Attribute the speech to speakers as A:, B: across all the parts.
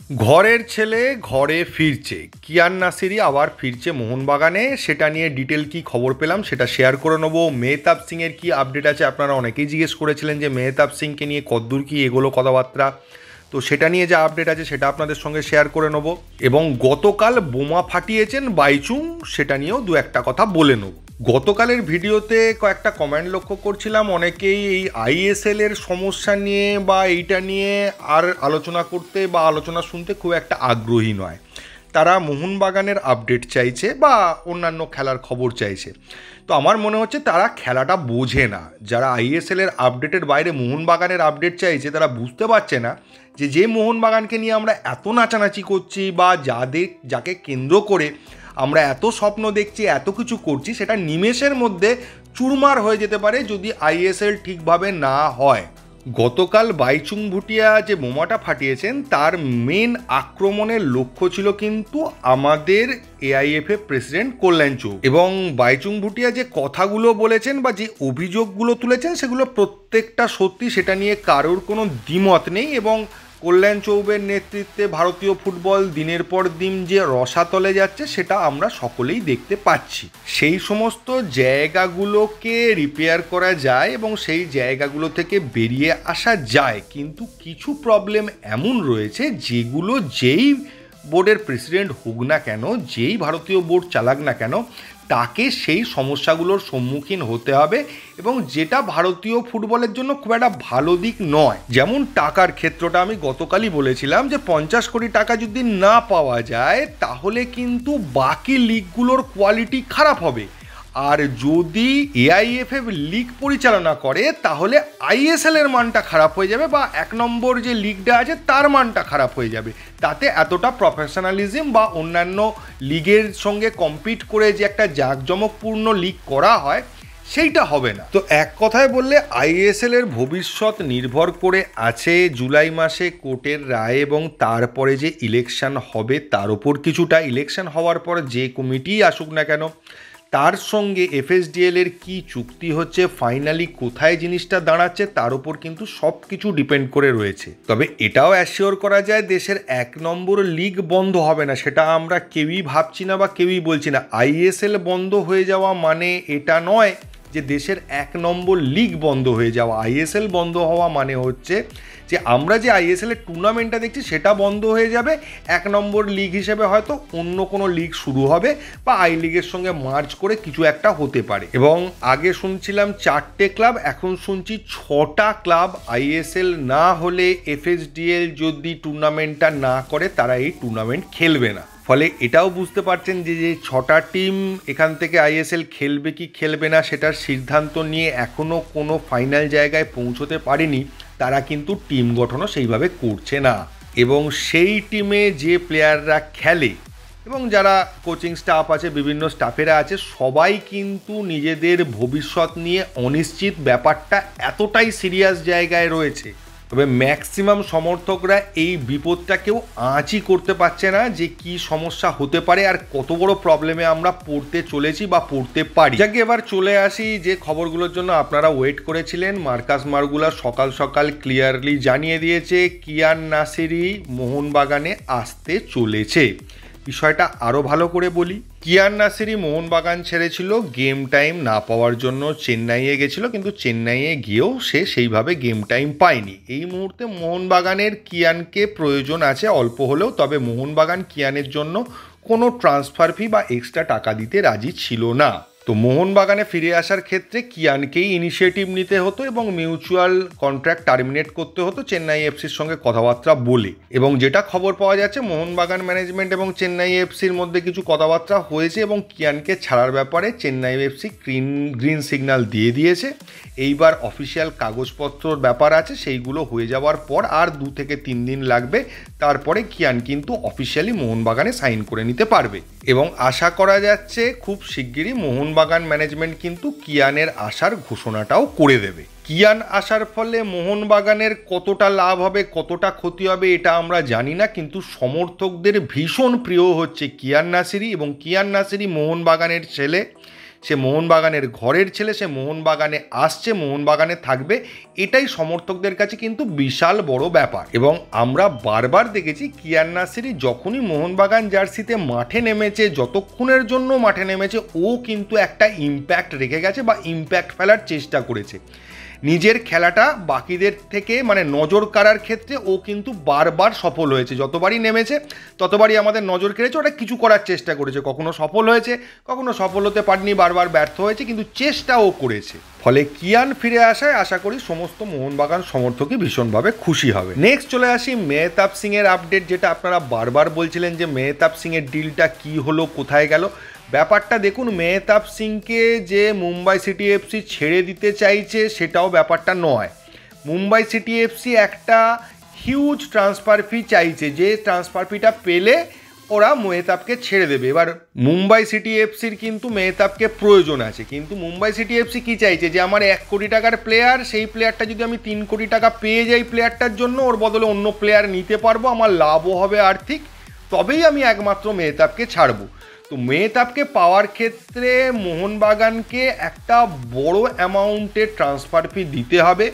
A: ঘরের ছেলে ঘরে ফিরছে, কিয়ান নাসিরি আবার ফিরছে মোহনবাগানে। সেটা নিয়ে ডিটেল কি খবর পেলাম সেটা শেয়ার করে নেবো। মেহতাব সিংয়ের কি আপডেট আছে, আপনারা অনেকেই জিজ্ঞেস করেছিলেন যে মেহতাব সিংকে নিয়ে কদ্দূর কি এগোলো কথাবার্তা। তো সেটা নিয়ে যা আপডেট আছে সেটা আপনাদের সঙ্গে শেয়ার করে নেবো, এবং গতকাল বোমা ফাটিয়েছেন বাইচুং, সেটা নিয়েও দু একটা কথা বলে নেবো। গতকালের ভিডিওতে কয়েকটা কমেন্ট লক্ষ্য করছিলাম, অনেকেই এই আইএসএল এর সমস্যা নিয়ে বা এইটা নিয়ে আর আলোচনা করতে বা আলোচনা শুনতে খুব একটা আগ্রহী নয়। তারা মোহনবাগানের আপডেট চাইছে বা অন্যান্য খেলার খবর চাইছে। তো আমার মনে হচ্ছে তারা খেলাটা বোঝে না। যারা আইএসএল এর আপডেটের বাইরে মোহনবাগানের আপডেট চাইছে তারা বুঝতে পারছে না যে মোহনবাগানকে নিয়ে আমরা এত নাচানাচি করছি বা যাকে কেন্দ্র করে আমরা এত স্বপ্ন দেখছি, এত কিছু করছি, সেটা নিমেষের মধ্যে চুরমার হয়ে যেতে পারে যদি আইএসএল ঠিকভাবে না হয়। গতকাল বাইচুং ভুটিয়া যে বোমাটা ফাটিয়েছেন তার মেন আক্রমণের লক্ষ্য ছিল কিন্তু আমাদের এআইএফএ প্রেসিডেন্ট কল্যাণ চৌবে, এবং বাইচুং ভুটিয়া যে কথাগুলো বলেছেন বা যে অভিযোগগুলো তুলেছেন সেগুলো প্রত্যেকটা সত্যি, সেটা নিয়ে কারোর কোনো দ্বিমত নেই। এবং কল্যাণ চৌবের নেতৃত্বে ভারতীয় ফুটবল দিনের পর দিন যে রসাতলে যাচ্ছে সেটা আমরা সকলেই দেখতে পাচ্ছি। সেই সমস্ত জায়গাগুলোকে রিপেয়ার করা যায় এবং সেই জায়গাগুলো থেকে বেরিয়ে আসা যায়, কিন্তু কিছু প্রবলেম এমন রয়েছে যেগুলো যেই বোর্ডের প্রেসিডেন্ট হোক না কেন, যেই ভারতীয় বোর্ড চালাক না কেন, তাকে সেই সমস্যাগুলোর সম্মুখীন হতে হবে, এবং যেটা ভারতীয় ফুটবলের জন্য খুব একটা ভালো দিক নয়। যেমন টাকার ক্ষেত্রটা আমি গতকালই বলেছিলাম যে 50 কোটি টাকা যদি না পাওয়া যায় তাহলে কিন্তু বাকি লিগগুলোর কোয়ালিটি খারাপ হবে। আর যদি এআইএফএফ লিগ পরিচালনা করে তাহলে আইএসএল এর মানটা খারাপ হয়ে যাবে, বা 1 নম্বর যে লিগটা আছে তার মানটা খারাপ হয়ে যাবে। তাতে এতটা প্রফেশনালিজম বা অন্যান্য লিগের সঙ্গে কম্পিট করে যে একটা জাঁকজমকপূর্ণ লিগ করা হয় সেইটা হবে না। তো এক কথায় বললে আইএসএল এর ভবিষ্যৎ নির্ভর করে আছে জুলাই মাসে কোর্টের রায় এবং তারপরে যে ইলেকশন হবে তার উপর কিছুটা। ইলেকশন হওয়ার পর যে কমিটি আসুক না কেন তার সঙ্গে এফএসডিএল এর কি চুক্তি হচ্ছে, ফাইনালি কোথায় জিনিসটা দাঁড়াচ্ছে, তার উপর কিন্তু সব কিছু ডিপেন্ড করে রয়েছে। তবে এটাও অ্যাসিওর করা যায় দেশের 1 নম্বর লিগ বন্ধ হবে না, সেটা আমরা কেউই ভাবছি না বা কেউই বলছি না। আইএসএল বন্ধ হয়ে যাওয়া মানে এটা নয় যে দেশের 1 নম্বর লিগ বন্ধ হয়ে যাওয়া। আইএসএল বন্ধ হওয়া মানে হচ্ছে যে আমরা যে আইএসএল এর টুর্নামেন্টটা দেখছি সেটা বন্ধ হয়ে যাবে, 1 নম্বর লিগ হিসেবে হয়তো অন্য কোনো লিগ শুরু হবে বা আই লিগের সঙ্গে মার্চ করে কিছু একটা হতে পারে। এবং আগে শুনছিলাম 4টে ক্লাব, এখন শুনছি 6টা ক্লাব আইএসএল না হলে এফএসডিএল যদি টুর্নামেন্টটা না করে তারা এই টুর্নামেন্ট খেলবে না। ফলে এটাও বুঝতে পারছেন যে 6টা টিম এখান থেকে আইএসএল খেলবে কি খেলবে না সেটার সিদ্ধান্ত নিয়ে এখনও কোনো ফাইনাল জায়গায় পৌঁছতে পারেনি। তারা কিন্তু টিম গঠনও সেইভাবে করছে না, এবং সেই টিমে যে প্লেয়াররা খেলে এবং যারা কোচিং স্টাফ আছে, বিভিন্ন স্টাফেরা আছে, সবাই কিন্তু নিজেদের ভবিষ্যৎ নিয়ে অনিশ্চিত। ব্যাপারটা এতটাই সিরিয়াস জায়গায় রয়েছে। তবে ম্যাক্সিমাম সমর্থকরা এই বিপদটা কেউ আঁচই করতে পারছে না যে কি সমস্যা হতে পারে আর কত বড় প্রবলেমে আমরা পড়তে চলেছি বা পড়তে পারি। যাকে এবার চলে আসি যে খবরগুলোর জন্য আপনারা ওয়েট করেছিলেন। মার্কাস মার্গুলা সকাল সকাল ক্লিয়ারলি জানিয়ে দিয়েছে কিয়ান নাসিরি মোহনবাগানে আসতে চলেছে। বিষয়টা আরও ভালো করে বলি, কিয়ান নাসিরি মোহনবাগান ছেড়েছিল গেম টাইম না পাওয়ার জন্য, চেন্নাইয়ে গেছিল, কিন্তু চেন্নাইয়ে গিয়েও সে সেইভাবে গেম টাইম পায়নি। এই মুহূর্তে মোহনবাগানের কিয়ানকে প্রয়োজন আছে অল্প হলেও, তবে মোহনবাগান কিয়ানের জন্য কোনো ট্রান্সফার ফি বা এক্সট্রা টাকা দিতে রাজি ছিল না। তো মোহনবাগানে ফিরে আসার ক্ষেত্রে কিয়ানকেই ইনিশিয়েটিভ নিতে হতো এবং মিউচুয়াল কন্ট্রাক্ট টার্মিনেট করতে হতো চেন্নাই এফসির সঙ্গে কথাবার্তা বলে। এবং যেটা খবর পাওয়া যাচ্ছে মোহনবাগান ম্যানেজমেন্ট এবং চেন্নাই এফসির মধ্যে কিছু কথাবার্তা হয়েছে এবং কিয়ানকে ছাড়ার ব্যাপারে চেন্নাই এফসি গ্রিন সিগন্যাল দিয়ে দিয়েছে। এইবার অফিসিয়াল কাগজপত্রর ব্যাপার আছে, সেইগুলো হয়ে যাওয়ার পর আর 2 থেকে 3 দিন লাগবে, তারপরে কিয়ান কিন্তু অফিসিয়ালি মোহনবাগানে সাইন করে নিতে পারবে। এবং আশা করা যাচ্ছে খুব শিগগিরই মোহনবাগান ম্যানেজমেন্ট কিন্তু কিয়ানের আসার ঘোষণাটাও করে দেবে। কিয়ান আসার ফলে মোহনবাগানের কতটা লাভ হবে কতটা ক্ষতি হবে এটা আমরা জানি না, কিন্তু সমর্থকদের ভীষণ প্রিয় হচ্ছে কিয়ান নাসিরি, এবং কিয়ান নাসিরি মোহনবাগানের ছেলে, সে মোহনবাগানের ঘরের ছেলে, সে মোহনবাগানে আসছে, মোহনবাগানে থাকবে, এটাই সমর্থকদের কাছে কিন্তু বিশাল বড় ব্যাপার। এবং আমরা বারবার দেখেছি কিয়ান নাসিরি যখনই মোহনবাগান জার্সিতে মাঠে নেমেছে, যতক্ষণের জন্য মাঠে নেমেছে, ও কিন্তু একটা ইম্প্যাক্ট রেখে গেছে বা ইম্প্যাক্ট ফেলার চেষ্টা করেছে। নিজের খেলাটা বাকিদের থেকে মানে নজর কাড়ার ক্ষেত্রে ও কিন্তু বারবার সফল হয়েছে। যতবারই নেমেছে ততবারই আমাদের নজর কেড়েছে, ওটা কিছু করার চেষ্টা করেছে, কখনো সফল হয়েছে, কখনো সফল হতে পারেনি, বারবার ব্যর্থ হয়েছে, কিন্তু চেষ্টা ও করেছে। ফলে কিয়ান ফিরে আসায় আশা করি সমস্ত মোহনবাগান সমর্থকই ভীষণভাবে খুশি হবে। নেক্সট চলে আসি মেহতাব সিংয়ের আপডেট, যেটা আপনারা বারবার বলছিলেন যে মেহতাব সিংয়ের ডিলটা কি হলো, কোথায় গেল। ব্যাপারটা দেখুন, মেহতাব সিংকে যে মুম্বাই সিটি এফসি ছেড়ে দিতে চাইছে সেটাও ব্যাপারটা নয়। মুম্বাই সিটি এফসি একটা হিউজ ট্রান্সফার ফি চাইছে, যে ট্রান্সফার ফিটা পেলে ওরা মেহতাবকে ছেড়ে দেবে। এবার মুম্বাই সিটি এফসির কিন্তু মেহতাবকে প্রয়োজন আছে, কিন্তু মুম্বাই সিটি এফসি কী চাইছে, যে আমার 1 কোটি টাকার প্লেয়ার, সেই প্লেয়ারটা যদি আমি 3 কোটি টাকা পেয়ে যাই প্লেয়ারটার জন্য, ওর বদলে অন্য প্লেয়ার নিতে পারবো, আমার লাভও হবে আর্থিক, তবেই আমি একমাত্র মেহতাবকে ছাড়বো। তো মেহতাবকে পাওয়ার ক্ষেত্রে মোহনবাগানকে একটা বড় অ্যামাউন্টের ট্রান্সফার ফি দিতে হবে,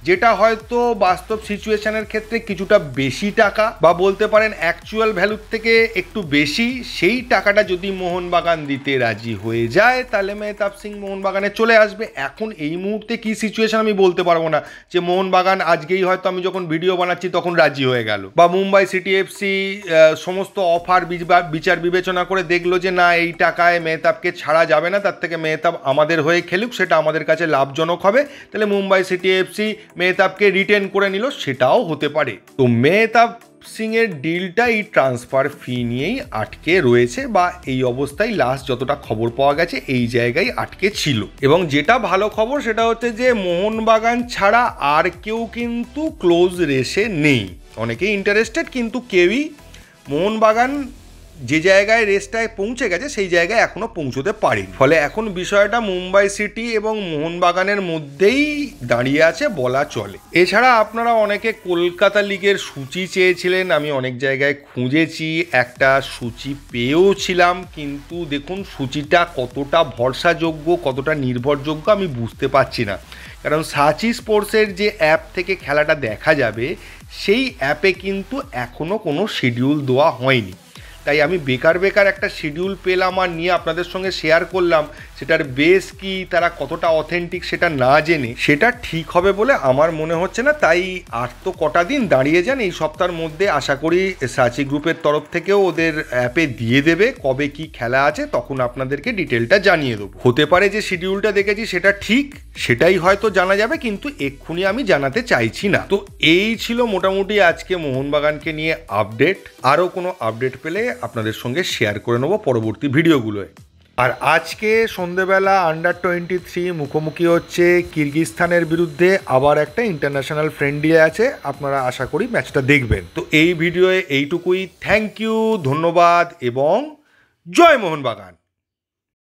A: যেটা হয়তো বাস্তব সিচুয়েশনের ক্ষেত্রে কিছুটা বেশি টাকা, বা বলতে পারেন অ্যাকচুয়াল ভ্যালুর থেকে একটু বেশি। সেই টাকাটা যদি মোহনবাগান দিতে রাজি হয়ে যায় তাহলে মেহতাব সিং মোহনবাগানে চলে আসবে। এখন এই মুহূর্তে কি সিচুয়েশন আমি বলতে পারবো না, যে মোহনবাগান আজকেই হয়তো আমি যখন ভিডিও বানাচ্ছি তখন রাজি হয়ে গেল, বা মুম্বাই সিটি এফসি সমস্ত অফার বিচার বিবেচনা করে দেখলো যে না, এই টাকায় মেহতাবকে ছাড়া যাবে না, তার থেকে মেহতাব আমাদের হয়ে খেলুক, সেটা আমাদের কাছে লাভজনক হবে, তাহলে মুম্বাই সিটি এফসি মেহতাবকে রিটেন করে নিল, সেটাও হতে পারে। তো মেহতাব সিংয়ের ডিলটা এই ট্রান্সফার ফি নিয়েই আটকে রয়েছে, বা এই অবস্থায় লাস্ট যতটা খবর পাওয়া গেছে এই জায়গায় আটকে ছিল। এবং যেটা ভালো খবর সেটা হচ্ছে যে মোহনবাগান ছাড়া আর কেউ কিন্তু ক্লোজ রেসে নেই। অনেকেই ইন্টারেস্টেড, কিন্তু কেউই মোহনবাগান যে জায়গায় রেসটায় পৌঁছে গেছে সেই জায়গায় এখনো পৌঁছতে পারেনি। ফলে এখন বিষয়টা মুম্বাই সিটি এবং মোহনবাগানের মধ্যেই দাঁড়িয়ে আছে বলা চলে। এছাড়া আপনারা অনেকে কলকাতা লিগের সূচি চেয়েছিলেন, আমি অনেক জায়গায় খুঁজেছি, একটা সূচি পেয়েও ছিলাম, কিন্তু দেখুন সূচিটা কতটা ভরসাযোগ্য, কতটা নির্ভরযোগ্য আমি বুঝতে পারছি না। কারণ সাচি স্পোর্টসের যে অ্যাপ থেকে খেলাটা দেখা যাবে সেই অ্যাপে কিন্তু এখনও কোনো শিডিউল দেওয়া হয়নি। তাই আমি বেকার একটা শিডিউল পেলাম আর নিয়ে আপনাদের সঙ্গে শেয়ার করলাম, সেটার বেস কি, তারা কতটা অথেন্টিক সেটা না জেনে সেটা ঠিক হবে বলে আমার মনে হচ্ছে না। তাই আর তো কটা দিন দাঁড়িয়ে যান, এই সপ্তাহের মধ্যে আশা করি সাচি গ্রুপের তরফ থেকেও ওদের অ্যাপে দিয়ে দেবে কবে কি খেলা আছে, তখন আপনাদেরকে ডিটেলটা জানিয়ে দেবো। হতে পারে যে শিডিউলটা দেখেছি সেটা ঠিক, সেটাই হয়তো জানা যাবে, কিন্তু এক্ষুনি আমি জানাতে চাইছি না। তো এই ছিল মোটামুটি আজকে মোহনবাগানকে নিয়ে আপডেট। আরও কোনো আপডেট পেলে আপনাদের সঙ্গে শেয়ার করে নেবো পরবর্তী ভিডিওগুলোয়। আর আজকে সন্ধেবেলা আন্ডার-23 মুখোমুখি হচ্ছে কিরগিজস্তানের বিরুদ্ধে, আবার একটা ইন্টারন্যাশনাল ফ্রেন্ডলি আছে, আপনারা আশা করি ম্যাচটা দেখবেন। তো এই ভিডিওয়ে এইটুকুই। থ্যাংক ইউ, ধন্যবাদ এবং জয় মোহনবাগান।